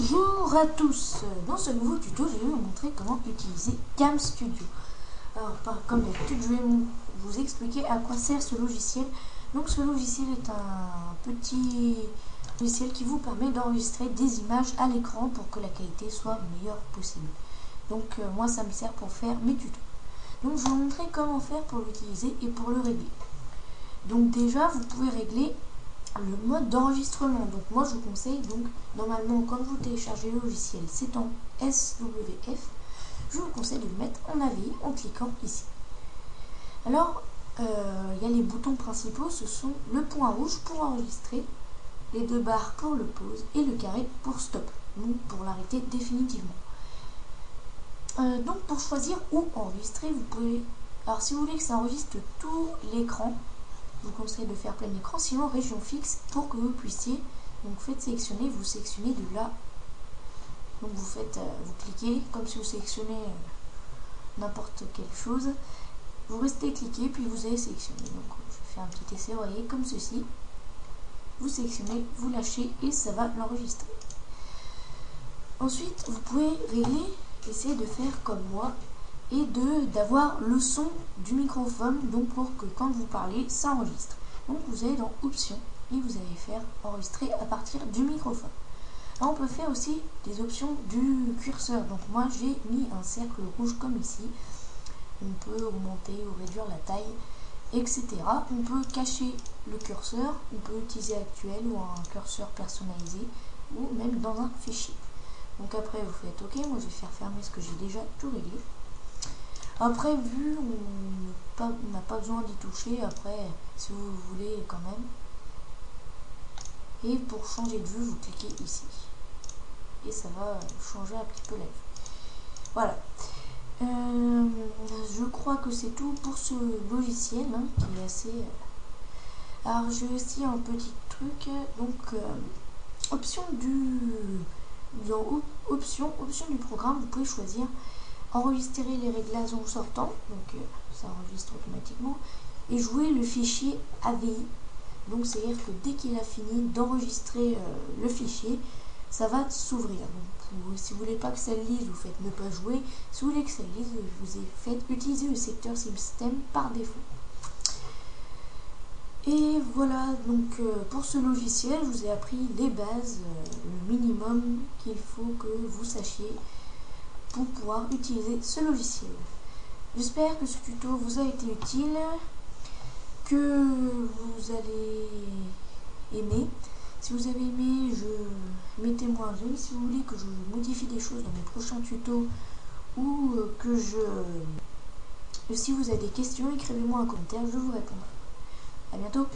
Bonjour à tous. Dans ce nouveau tuto, je vais vous montrer comment utiliser CamStudio. Alors, comme d'habitude, je vais vous expliquer à quoi sert ce logiciel. Donc, ce logiciel est un petit logiciel qui vous permet d'enregistrer des images à l'écran pour que la qualité soit meilleure possible. Donc, moi, ça me sert pour faire mes tutos. Donc, je vais vous montrer comment faire pour l'utiliser et pour le régler. Donc, déjà, vous pouvez régler le mode d'enregistrement. Donc moi je vous conseille, donc normalement quand vous téléchargez le logiciel c'est en SWF, je vous conseille de le mettre en AVI en cliquant ici. Alors il y a les boutons principaux, ce sont le point rouge pour enregistrer, les deux barres pour le pause et le carré pour stop, donc pour l'arrêter définitivement. Donc pour choisir où enregistrer, vous pouvez, alors si vous voulez que ça enregistre tout l'écran, je vous conseille de faire plein écran, sinon région fixe pour que vous puissiez, donc faites sélectionner, vous sélectionnez de là, donc vous faites, vous cliquez comme si vous sélectionnez n'importe quelle chose, vous restez cliqué puis vous allez sélectionner. Donc je fais un petit essai, vous voyez, comme ceci, vous sélectionnez, vous lâchez et ça va l'enregistrer. Ensuite vous pouvez régler, essayer de faire comme moi, et d'avoir le son du microphone, donc pour que quand vous parlez, ça enregistre. Donc vous allez dans options et vous allez faire enregistrer à partir du microphone. Là, on peut faire aussi des options du curseur. Donc moi j'ai mis un cercle rouge comme ici. On peut augmenter ou réduire la taille, etc. On peut cacher le curseur, on peut utiliser actuel ou un curseur personnalisé ou même dans un fichier. Donc après vous faites OK, moi je vais faire fermer ce que j'ai déjà tout réglé. Après, vu on n'a pas besoin d'y toucher, après, si vous voulez quand même. Et pour changer de vue, vous cliquez ici. Et ça va changer un petit peu la vue. Voilà. Je crois que c'est tout pour ce logiciel, hein, qui est assez... Alors, j'ai aussi un petit truc. Donc, option du programme, vous pouvez choisir enregistrer les réglages en sortant, donc ça enregistre automatiquement, et jouer le fichier AVI. Donc c'est à dire que dès qu'il a fini d'enregistrer le fichier, ça va s'ouvrir. Donc si vous voulez pas que ça lise, vous faites ne pas jouer. Si vous voulez que ça lise, vous faites utiliser le secteur système par défaut. Et voilà, donc pour ce logiciel, je vous ai appris les bases, le minimum qu'il faut que vous sachiez pour pouvoir utiliser ce logiciel. J'espère que ce tuto vous a été utile, que vous allez aimer. Si vous avez aimé, mettez-moi un j'aime. Si vous voulez que je modifie des choses dans mes prochains tutos ou si vous avez des questions, écrivez-moi un commentaire, je vous répondrai. À bientôt.